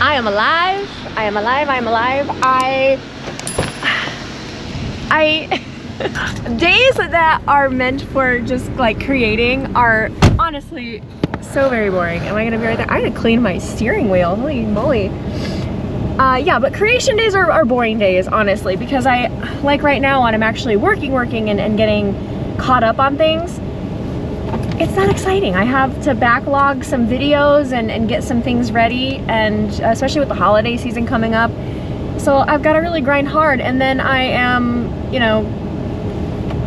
I am alive. I am alive. I am alive. Days that are meant for just like creating are honestly so very boring. Am I gonna be right there? I had to clean my steering wheel. Holy moly. Yeah, but creation days are boring days, honestly, because I, like right now when I'm actually working and getting caught up on things, it's not exciting. I have to backlog some videos and get some things ready, and especially with the holiday season coming up. So I've got to really grind hard, and then I am, you know,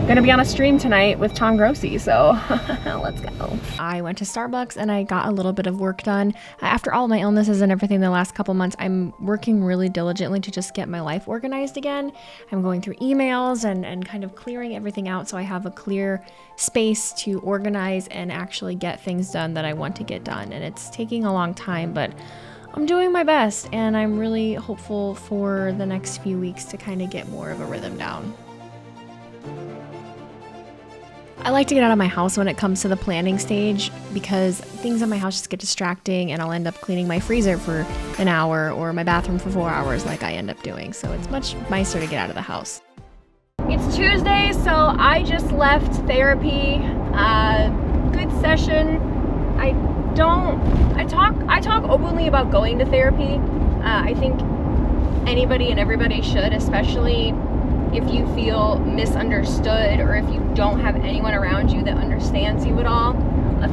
gonna be on a stream tonight with Tom Grossi, so let's go. I went to Starbucks and I got a little bit of work done. After all my illnesses and everything the last couple months, I'm working really diligently to just get my life organized again. I'm going through emails and kind of clearing everything out so I have a clear space to organize and actually get things done that I want to get done. And it's taking a long time, but I'm doing my best, and I'm really hopeful for the next few weeks to kind of get more of a rhythm down. I like to get out of my house when it comes to the planning stage because things in my house just get distracting, and I'll end up cleaning my freezer for an hour or my bathroom for 4 hours like I end up doing. So it's much nicer to get out of the house. It's Tuesday, so I just left therapy. Good session. I talk openly about going to therapy. I think anybody and everybody should, especially if you feel misunderstood or if you don't have anyone around you that understands you at all.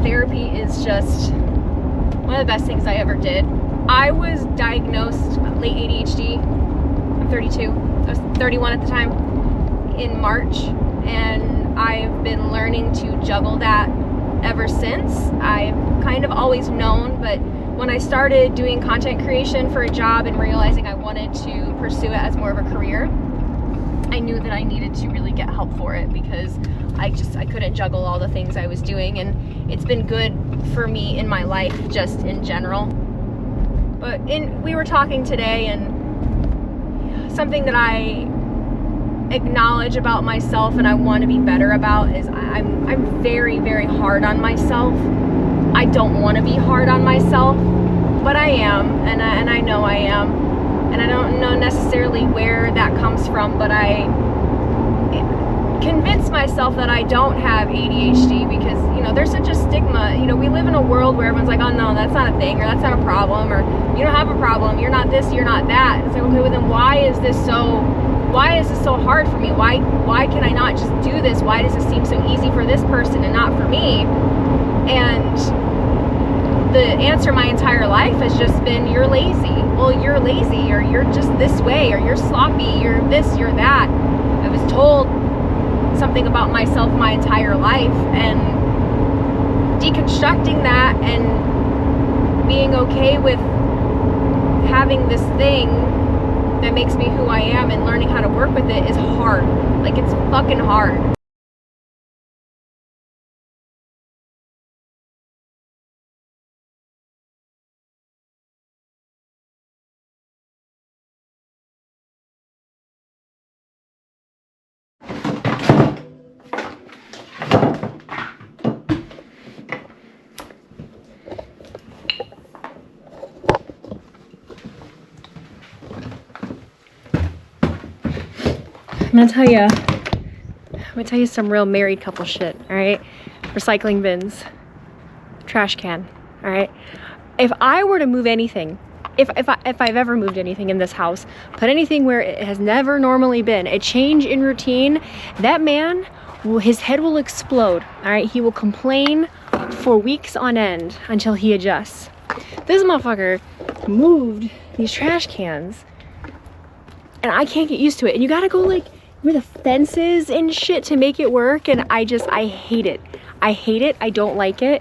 Therapy is just one of the best things I ever did. I was diagnosed late ADHD. I'm 32. I was 31 at the time, in March, and I've been learning to juggle that ever since. I've kind of always known, but when I started doing content creation for a job and realizing I wanted to pursue it as more of a career, I knew that I needed to really get help for it because I couldn't juggle all the things I was doing, and it's been good for me in my life just in general. But we were talking today, and something that I acknowledge about myself and I want to be better about is I'm very, very hard on myself. I don't want to be hard on myself, but I am, and I know I am. And I don't know necessarily where that comes from, but I convince myself that I don't have ADHD because, you know, there's such a stigma. You know, we live in a world where everyone's like, oh no, that's not a thing, or that's not a problem, or you don't have a problem, you're not this, you're not that. It's like, okay, well then why is this so hard for me? Why can I not just do this? Why does it seem so easy for this person and not for me? And the answer my entire life has just been, you're lazy. Well, you're lazy, or you're just this way, or you're sloppy, you're this, you're that. I was told something about myself my entire life, and deconstructing that and being okay with having this thing that makes me who I am and learning how to work with it is hard. Like, it's fucking hard. I'm gonna tell you some real married couple shit, all right? Recycling bins, trash can, all right? If I were to move anything, if I've ever moved anything in this house, put anything where it has never normally been, a change in routine, that man, his head will explode, all right? He will complain for weeks on end until he adjusts. This motherfucker moved these trash cans, and I can't get used to it. And you gotta go like where the fences and shit to make it work, and I hate it. I hate it. I don't like it.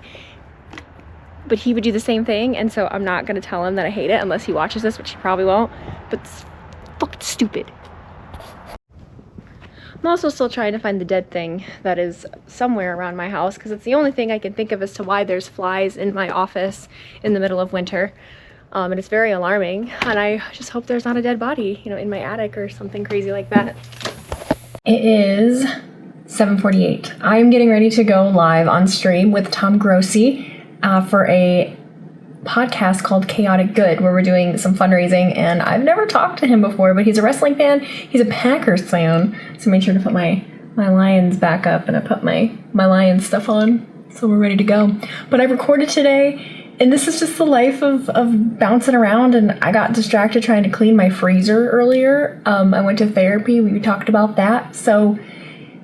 But he would do the same thing, and so I'm not gonna tell him that I hate it unless he watches this, which he probably won't. But it's fucking stupid. I'm also still trying to find the dead thing that is somewhere around my house, because it's the only thing I can think of as to why there's flies in my office in the middle of winter. And it's very alarming, and I just hope there's not a dead body, you know, in my attic or something crazy like that. It is 7:48. I'm getting ready to go live on stream with Tom Grossi for a podcast called Chaotic Good, where we're doing some fundraising, and I've never talked to him before, but he's a wrestling fan. He's a Packers fan, so I made sure to put my Lions back up, and I put my Lions stuff on, so we're ready to go. But I recorded today, and this is just the life of bouncing around, and I got distracted trying to clean my freezer earlier. I went to therapy. We talked about that. So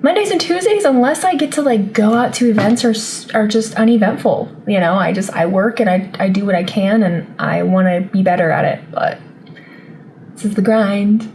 Mondays and Tuesdays, unless I get to like go out to events, are just uneventful. You know, I work and I do what I can, and I want to be better at it. But this is the grind.